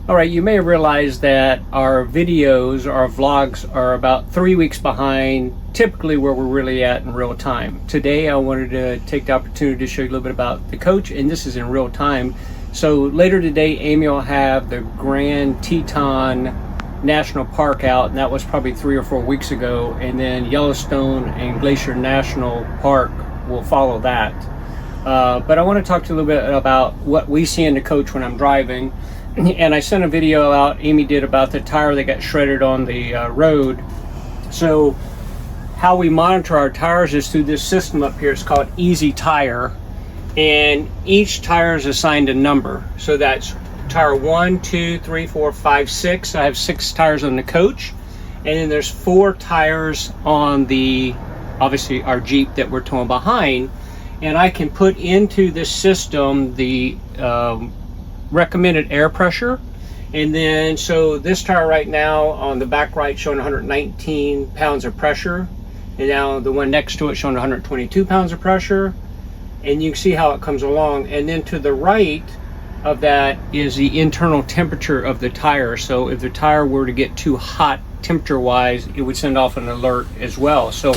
All right, you may have realized that our videos, our vlogs are about 3 weeks behind typically where we're really at in real time. Today I wanted to take the opportunity to show you a little bit about the coach, and this is in real time. So later today, Amy will have the Grand Teton National Park out, and that was probably 3 or 4 weeks ago, and then Yellowstone and Glacier National Park will follow that. But I want to talk to you a little bit about what we see in the coach when I'm driving. And I sent a video out, Amy did, about the tire that got shredded on the road. So how we monitor our tires is through this system up here. It's called Easy Tire, and each tire is assigned a number. So that's tire 1, 2, 3, 4, 5, 6. I have 6 tires on the coach, and then there's 4 tires on the, obviously, our Jeep that we're towing behind. And I can put into this system the recommended air pressure. And then, so this tire right now on the back right showing 119 pounds of pressure, and now the one next to it showing 122 pounds of pressure, and you can see how it comes along. And then to the right of that is the internal temperature of the tire. So if the tire were to get too hot temperature wise, it would send off an alert as well. So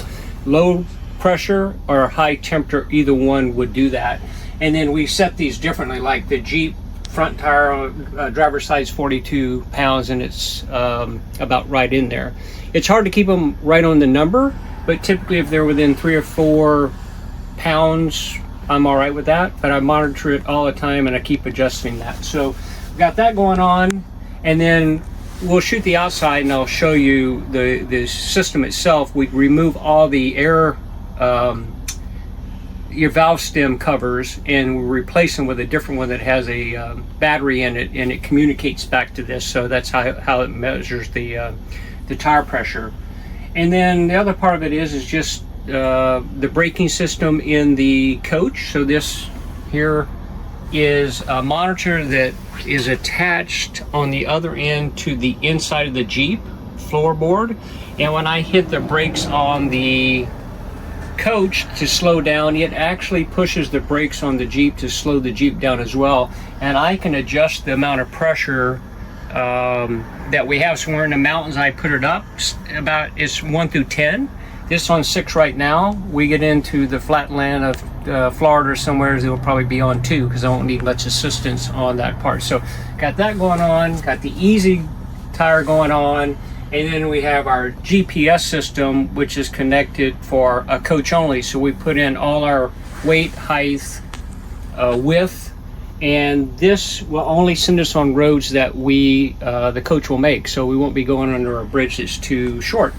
low pressure or high temperature, either one would do that. And then we set these differently, like the Jeep front tire on driver's side is 42 pounds, and it's about right in there. It's hard to keep them right on the number, but typically if they're within 3 or 4 pounds, I'm all right with that. But I monitor it all the time, and I keep adjusting that. So we've got that going on, and then we'll shoot the outside, and I'll show you the system itself. We remove all the air, your valve stem covers, and we replace them with a different one that has a battery in it, and it communicates back to this. So that's how it measures the tire pressure. And then the other part of it is just the braking system in the coach. So this here is a monitor that is attached on the other end to the inside of the Jeep floorboard, and when I hit the brakes on the coach to slow down, it actually pushes the brakes on the Jeep to slow the Jeep down as well. And I can adjust the amount of pressure that we have. So we're in the mountains, I put it up about, it's 1 through 10. This on 6 right now. We get into the flat land of Florida or somewhere, it will probably be on 2 because I won't need much assistance on that part. So got that going on, got the Easy Tire going on. And then we have our GPS system, which is connected for a coach only. So we put in all our weight, height, width, and this will only send us on roads that the coach will make. So we won't be going under a bridge that's too short.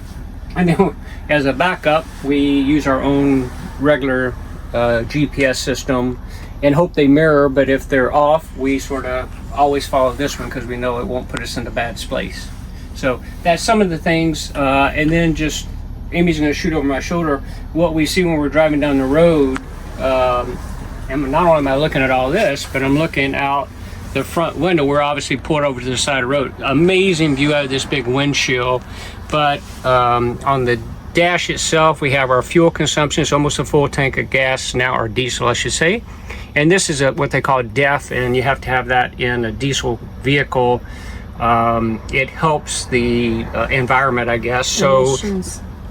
And then as a backup, we use our own regular GPS system and hope they mirror, but if they're off, we sort of always follow this one because we know it won't put us in a bad place. So that's some of the things, and then just Amy's going to shoot over my shoulder what we see when we're driving down the road. And not only am I looking at all this, but I'm looking out the front window. We're obviously pulled over to the side of the road. Amazing view out of this big windshield. But on the dash itself, we have our fuel consumption. It's almost a full tank of gas now, or diesel, I should say. And this is what they call DEF, and you have to have that in a diesel vehicle. It helps the environment, I guess. So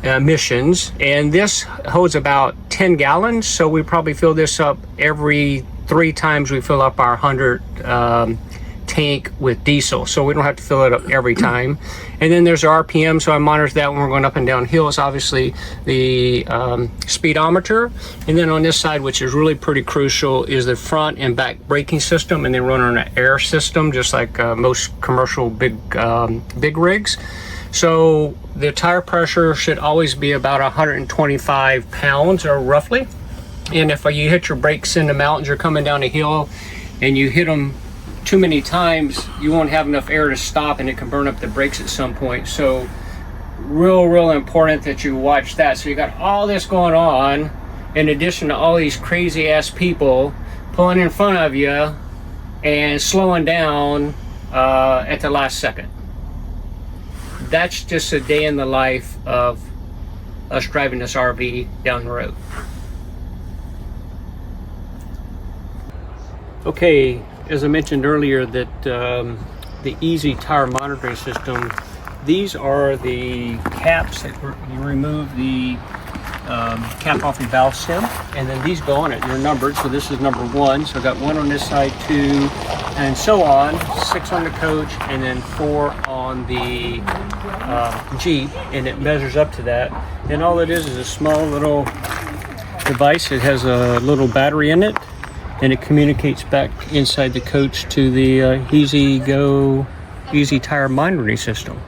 emissions, and this holds about 10 gallons. So we probably fill this up every 3 times we fill up our 100 tank with diesel. So we don't have to fill it up every time. And then there's RPM, so I monitor that when we're going up and down hills. Obviously the speedometer, and then on this side, which is really pretty crucial, is the front and back braking system, and then run on an air system, just like most commercial big rigs. So the tire pressure should always be about 125 pounds, or roughly. And if you hit your brakes in the mountains, you're coming down a hill and you hit them too many times, you won't have enough air to stop, and it can burn up the brakes at some point. So real important that you watch that. So you got all this going on in addition to all these crazy ass people pulling in front of you and slowing down at the last second. That's just a day in the life of us driving this RV down the road. Okay, as I mentioned earlier, that the Easy Tire Monitoring System. These are the caps that you remove the cap off your valve stem, and then these go on it. They're numbered, so this is number 1. So I got 1 on this side, 2, and so on. 6 on the coach, and then 4 on the Jeep, and it measures up to that. And all it is a small little device. It has a little battery in it, and it communicates back inside the coach to the Easy Tire Monitoring System.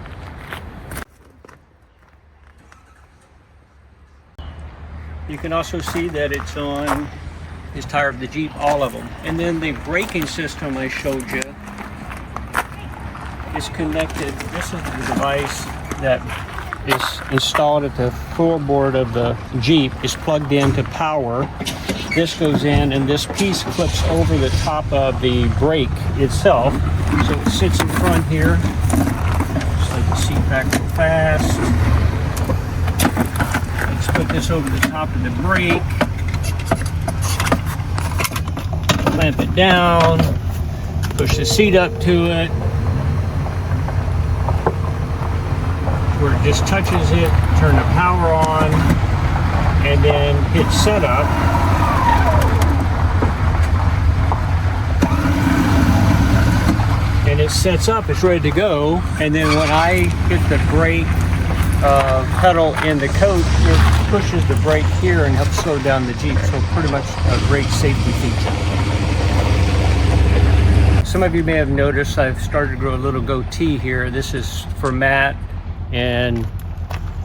You can also see that it's on this tire of the Jeep, all of them. And then the braking system I showed you is connected. This is the device that is installed at the floorboard of the Jeep. It's plugged into power. This goes in, and this piece clips over the top of the brake itself. So it sits in front here. Slide the seat back real fast. Let's put this over the top of the brake. Clamp it down. Push the seat up to it, where it just touches it. Turn the power on, and then hit setup. And it sets up. It's ready to go. And then when I hit the brake pedal in the coach, it pushes the brake here and helps slow down the Jeep. So pretty much a great safety feature. Some of you may have noticed I've started to grow a little goatee here. This is for Matt, and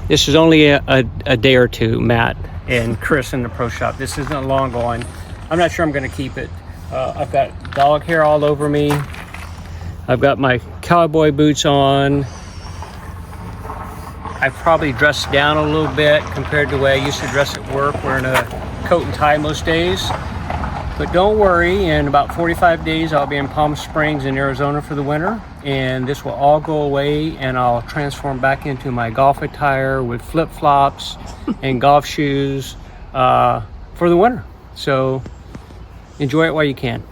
this is only a day or two, Matt and Chris in the pro shop. This isn't long going. I'm not sure I'm going to keep it. I've got dog hair all over me. I've got my cowboy boots on. I've probably dressed down a little bit compared to the way I used to dress at work, wearing a coat and tie most days. But don't worry, in about 45 days I'll be in Palm Springs in Arizona for the winter, and this will all go away, and I'll transform back into my golf attire with flip-flops and golf shoes for the winter. So enjoy it while you can.